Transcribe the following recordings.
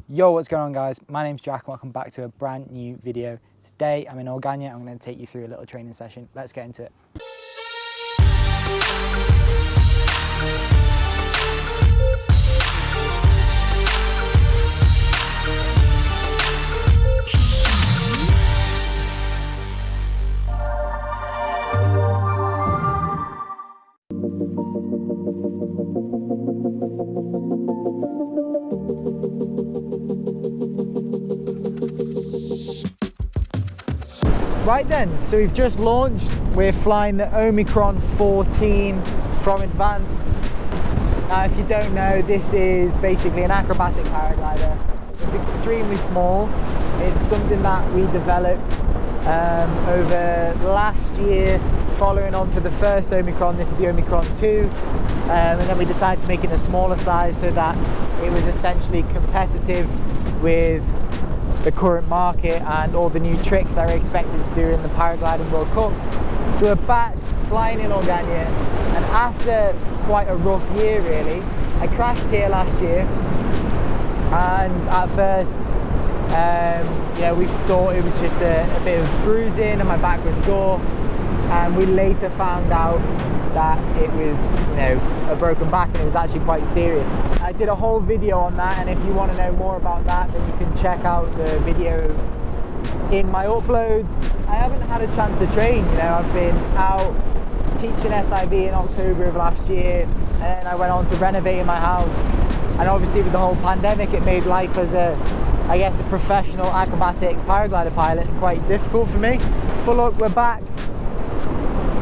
Yo, what's going on guys? My name's Jack and welcome back to a brand new video. Today I'm in Organya. I'm going to take you through a little training session. Let's get into it. Right then, so we've just launched. We're flying the Omicron 14 from Advanced. Now, if you don't know, this is basically an acrobatic paraglider. It's extremely small. It's something that we developed over last year, following on to the first Omicron. This is the Omicron 2, and then we decided to make it a smaller size so that it was essentially competitive with the current market and all the new tricks that are expected to do in the Paragliding World Cup. So we're back flying in Organya, and after quite a rough year really, I crashed here last year, and at first we thought it was just a bit of bruising and my back was sore, and we later found out that it was a broken back, and it was actually quite serious. I did a whole video on that, and if you want to know more about that, then you can check out the video in my uploads. I haven't had a chance to train. I've been out teaching SIV in October of last year, and then I went on to renovating my house, and obviously with the whole pandemic it made life as a professional acrobatic paraglider pilot quite difficult for me. But look, we're back.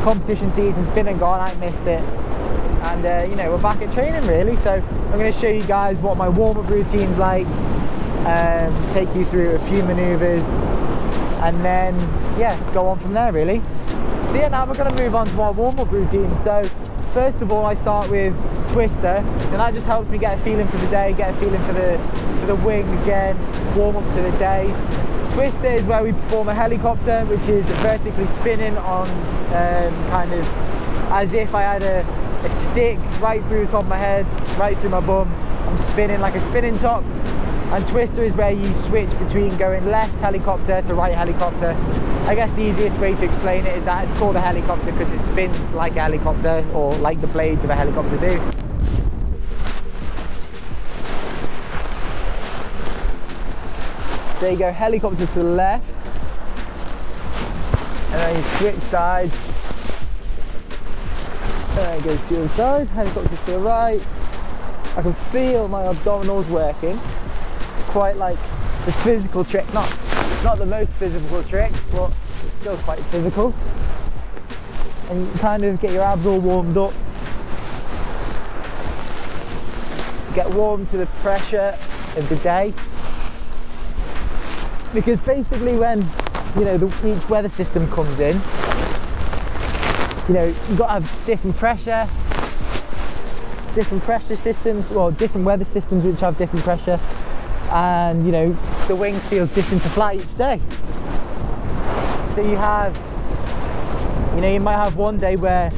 Competition season's been and gone, I missed it, and we're back at training really. So I'm going to show you guys what my warm-up routine's like, take you through a few maneuvers, and then go on from there really. So now we're going to move on to our warm-up routine. So first of all, I start with twister, and that just helps me get a feeling for the day, get a feeling for the wing again, warm up to the day. Twister is where we perform a helicopter, which is vertically spinning on kind of as if I had a stick right through the top of my head, right through my bum. I'm spinning like a spinning top. And twister is where you switch between going left helicopter to right helicopter. I guess the easiest way to explain it is that it's called a helicopter because it spins like a helicopter, or like the blades of a helicopter do. There you go, helicopter to the left, and then you switch sides, and then it goes to the other side, helicopter to the right. I can feel my abdominals working. It's quite like the physical trick, not the most physical trick, but it's still quite physical. And you kind of get your abs all warmed up, get warm to the pressure of the day. Because basically when each weather system comes in, you've got to have different pressure systems, or different weather systems which have different pressure, and the wing feels different to fly each day. So you might have one day where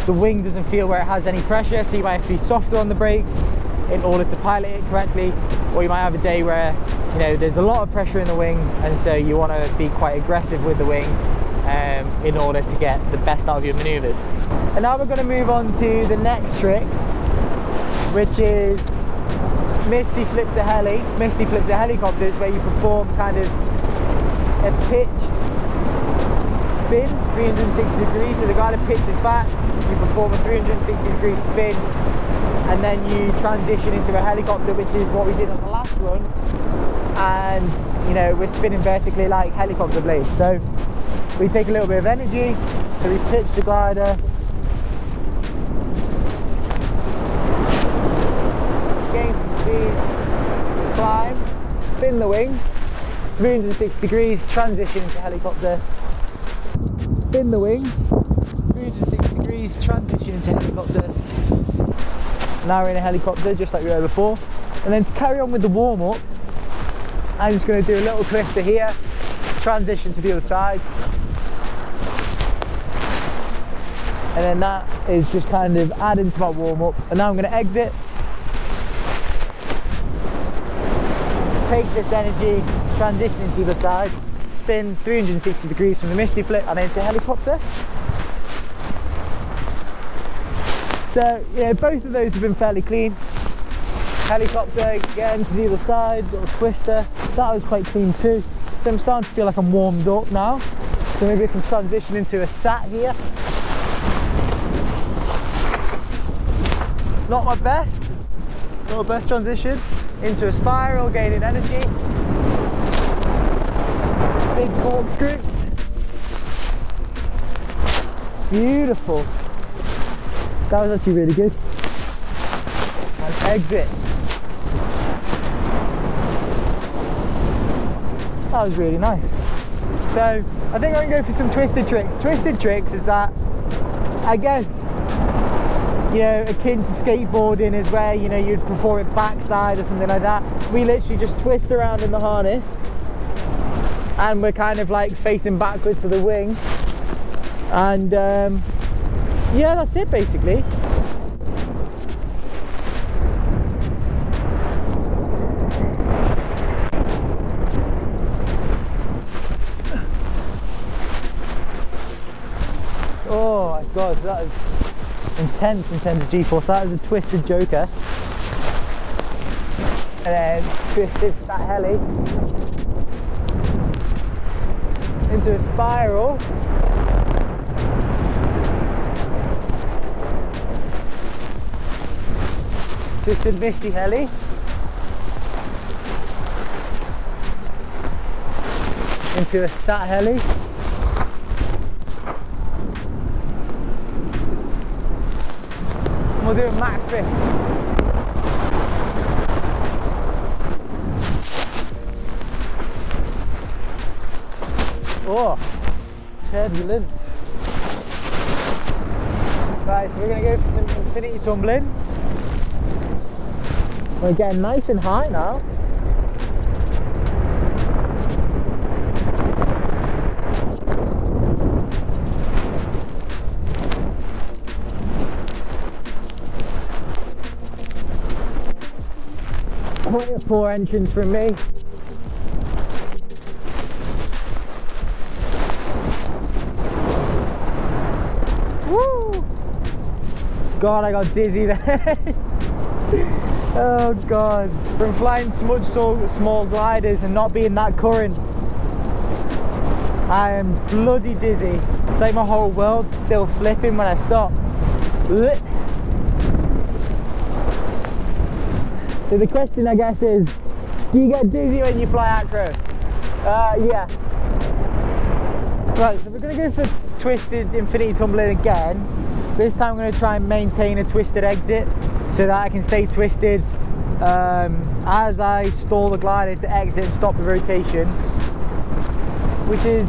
the wing doesn't feel where it has any pressure, so you might have to be softer on the brakes in order to pilot it correctly, or you might have a day where there's a lot of pressure in the wing, and so you want to be quite aggressive with the wing in order to get the best out of your maneuvers. And now we're going to move on to the next trick, which is Misty flips a heli. Misty flips a helicopter is where you perform kind of a pitch spin, 360 degrees. So the glider pitches back, you perform a 360 degree spin, and then you transition into a helicopter, which is what we did on the last run. And we're spinning vertically like helicopter blades. So we take a little bit of energy, so we pitch the glider, gain some speed, climb, spin the wing, 360 degrees, transition into helicopter, spin the wing, 360 degrees, transition into helicopter. Now we're in a helicopter just like we were before. And then to carry on with the warm-up, I'm just going to do a little twister here, transition to the other side, and then that is just kind of adding to my warm-up. And now I'm going to exit, take this energy, transition into the side, spin 360 degrees from the Misty flip and into helicopter. So yeah, both of those have been fairly clean. Helicopter again to the other side, little twister, that was quite clean too. So I'm starting to feel like I'm warmed up now. So maybe I can transition into a sat here. Not my best transition. Into a spiral, gaining energy. Big corkscrew. Beautiful. That was actually really good. And exit. That was really nice. So I think I'm going to go for some twisted tricks. Twisted tricks is that, I guess, you know, akin to skateboarding is where, you know, you'd perform it backside or something like that. We literally just twist around in the harness and we're kind of like facing backwards to the wing. And yeah, that's it basically. Oh my god, that is intense G-force. That is a twisted joker. And then twisted that heli into a spiral. Twisted Misty heli. Into a sat heli. We'll do a max fist. Oh, turbulent. Right, so we're going to go for some infinity tumbling. We're getting nice and high now. Quite a poor entrance from me. Woo! God, I got dizzy there. Oh God. From flying so small gliders and not being that current, I am bloody dizzy. It's like my whole world's still flipping when I stop. So the question, I guess, is, do you get dizzy when you fly acro? Yeah. Right, so we're going to go for twisted infinity tumbling again. This time I'm going to try and maintain a twisted exit so that I can stay twisted as I stall the glider to exit and stop the rotation, which is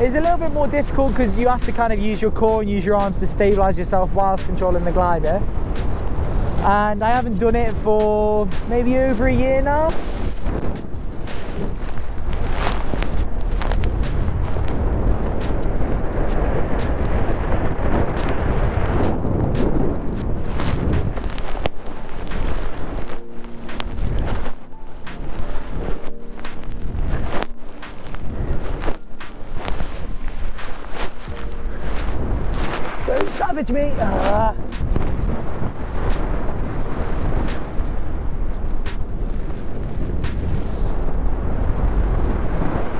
a little bit more difficult because you have to kind of use your core and use your arms to stabilize yourself whilst controlling the glider. And I haven't done it for maybe over a year now. Don't savage me!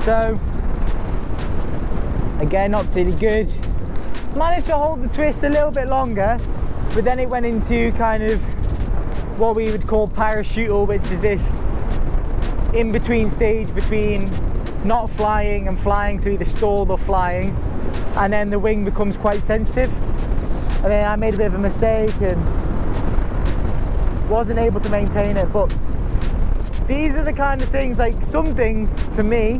So, again, not really good. Managed to hold the twist a little bit longer, but then it went into kind of what we would call parachutal, which is this in-between stage between not flying and flying, so either stalled or flying, and then the wing becomes quite sensitive. And then I made a bit of a mistake and wasn't able to maintain it, but these are the kind of things, like some things for me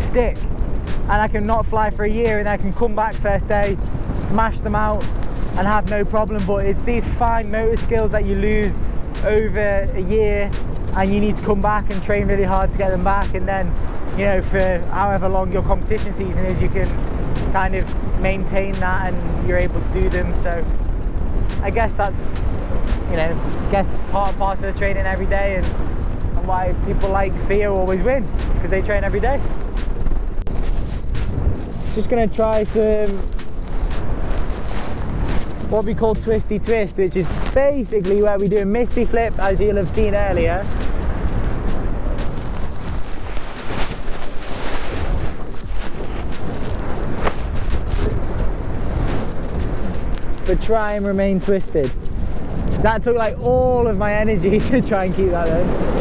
stick and I can not fly for a year and I can come back first day, smash them out and have no problem. But it's these fine motor skills that you lose over a year and you need to come back and train really hard to get them back, and then, you know, for however long your competition season is, you can kind of maintain that and you're able to do them. So I guess that's, you know, part of the training every day, and and why people like Theo always win, because they train every day. Just gonna try some what we call twisty twist, which is basically where we do a Misty flip, as you'll have seen earlier. But try and remain twisted. That took like all of my energy to try and keep that in.